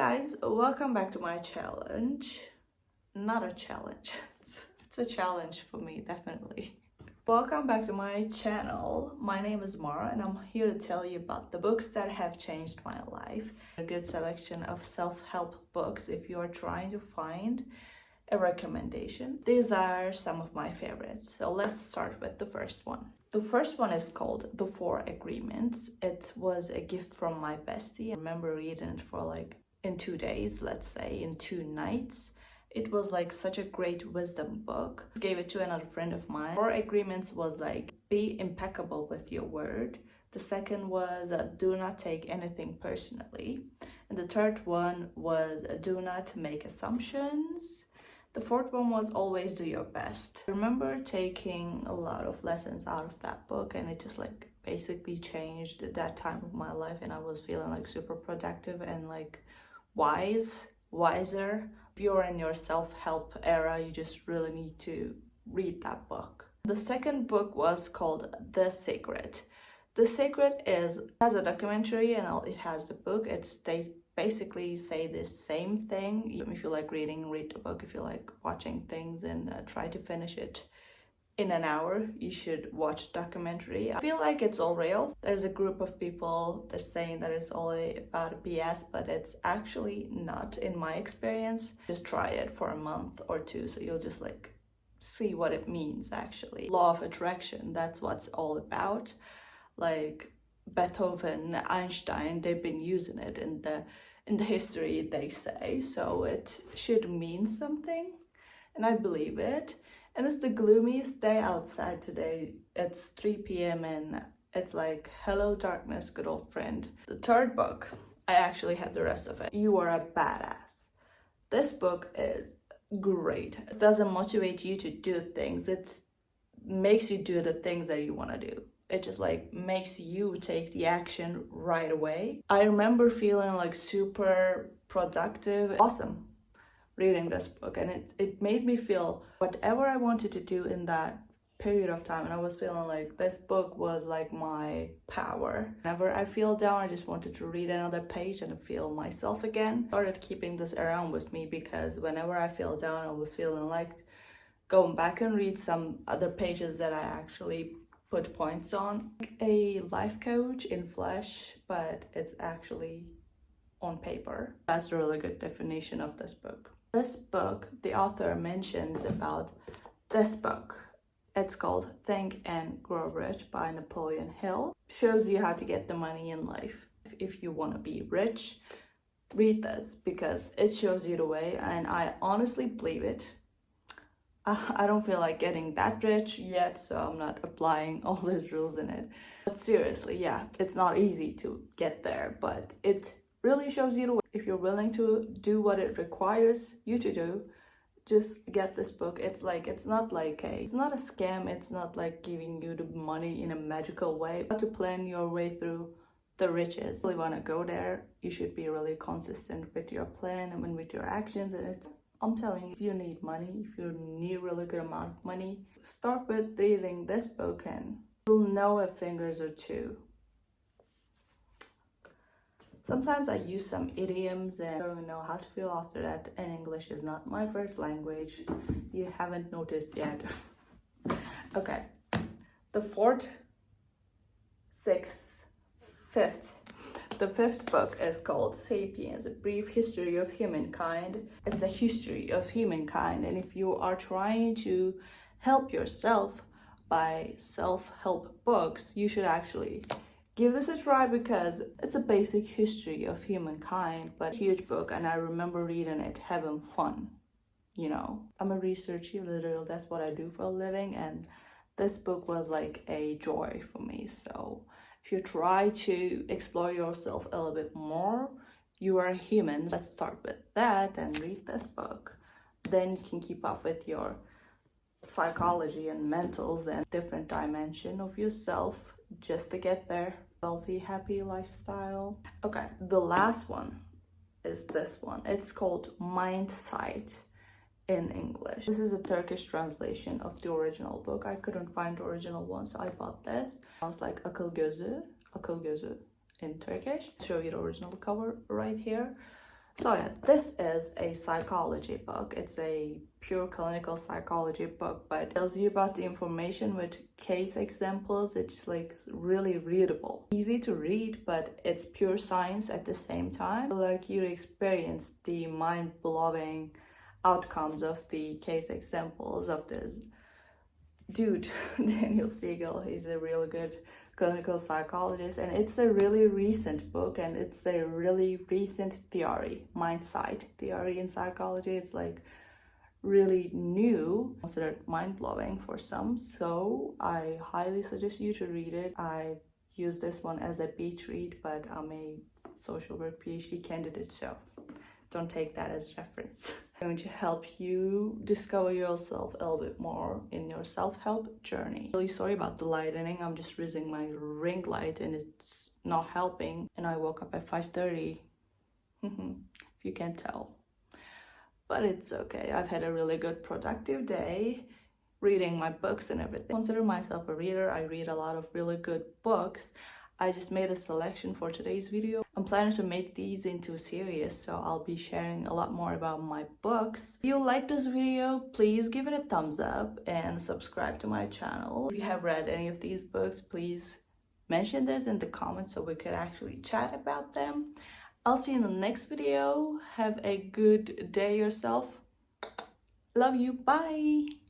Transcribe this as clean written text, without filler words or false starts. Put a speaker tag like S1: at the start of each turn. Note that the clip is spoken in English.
S1: guys, welcome back to my challenge. Not a challenge, it's a challenge for me, definitely. Welcome back to my channel. My name is Mara and I'm here to tell you about the books that have changed my life. A good selection of self-help books if you are trying to find a recommendation. These are some of my favorites. So let's start with the first one. The first one is called The 4 Agreements. It was a gift from my bestie. I remember reading it for like in 2 days, let's say in 2 nights. It was like such a great wisdom book. I gave it to another friend of mine. 4 Agreements was like, be impeccable with your word. The second was do not take anything personally. And the third one was do not make assumptions. The fourth one was always do your best. I remember taking a lot of lessons out of that book and it just like basically changed that time of my life, and I was feeling like super productive and like wiser. If you're in your self-help era, you just really need to read that book. The second book was called The Secret. The Secret has a documentary and it has the book. They basically say the same thing. If you like reading, read the book. If you like watching things and try to finish it in an hour, you should watch the documentary. I feel like it's all real. There's a group of people that's saying that it's all about BS, but it's actually not in my experience. Just try it for a month or two so you'll just like see what it means actually. Law of attraction, that's what's all about. Like Beethoven, Einstein, they've been using it in the history, they say, so it should mean something, and I believe it. And it's the gloomiest day outside today. It's 3 p.m. and it's like, hello darkness, good old friend. The third book, I actually have the rest of it. You Are a Badass. This book is great. It doesn't motivate you to do things, it makes you do the things that you want to do. It just like makes you take the action right away. I remember feeling like super productive, awesome reading this book, and it made me feel whatever I wanted to do in that period of time, and I was feeling like this book was like my power. Whenever I feel down, I just wanted to read another page and feel myself again. I started keeping this around with me because whenever I feel down, I was feeling like going back and read some other pages that I actually put points on. Like a life coach in flesh, but it's actually on paper. That's a really good definition of this book. This book, the author mentions about this book. It's called Think and Grow Rich by Napoleon Hill. Shows you how to get the money in life. If you want to be rich, read this because it shows you the way, and I honestly believe it. I don't feel like getting that rich yet, so I'm not applying all those rules in it. But seriously, yeah, it's not easy to get there, but it really shows you the way. If you're willing to do what it requires you to do, just get this book. It's not a scam. It's not like giving you the money in a magical way. You have to plan your way through the riches. If you really want to go there, you should be really consistent with your plan and with your actions, and I'm telling you, if you need money, if you need a really good amount of money, start with reading this book and you'll know a fingers or two. Sometimes I use some idioms and I don't even know how to feel after that, and English is not my first language. You haven't noticed yet. Okay, the fifth book is called Sapiens, A Brief History of Humankind. It's a history of humankind, and if you are trying to help yourself by self-help books, you should actually give this a try because it's a basic history of humankind, but a huge book, and I remember reading it, having fun. You know, I'm a researcher, literally, that's what I do for a living, and this book was like a joy for me. So if you try to explore yourself a little bit more, you are a human. Let's start with that and read this book. Then you can keep up with your psychology and mentals and different dimension of yourself just to get there. Healthy, happy lifestyle. Okay, the last one is this one. It's called Mindsight in English. This is a Turkish translation of the original book. I couldn't find the original one, so I bought this. Sounds like akıl gözü in Turkish. I'll show you the original cover right here. So yeah, this is a psychology book. It's a pure clinical psychology book, but it tells you about the information with case examples. It's like really readable. Easy to read, but it's pure science at the same time. Like you experience the mind-blowing outcomes of the case examples of this dude, Daniel Siegel. He's a really good clinical psychologist, and it's a really recent book, and it's a really recent theory, Mindsight theory in psychology. It's like really new, considered mind-blowing for some, so I highly suggest you to read it. I use this one as a beach read, but I'm a social work PhD candidate, so don't take that as reference. I'm going to help you discover yourself a little bit more in your self-help journey. Really sorry about the lighting. I'm just using my ring light and it's not helping. And I woke up at 5:30, if you can't tell. But it's okay. I've had a really good productive day reading my books and everything. I consider myself a reader. I read a lot of really good books. I just made a selection for today's video. I'm planning to make these into a series, so I'll be sharing a lot more about my books. If you like this video, please give it a thumbs up and subscribe to my channel. If you have read any of these books, please mention this in the comments so we could actually chat about them. I'll see you in the next video. Have a good day yourself. Love you. Bye.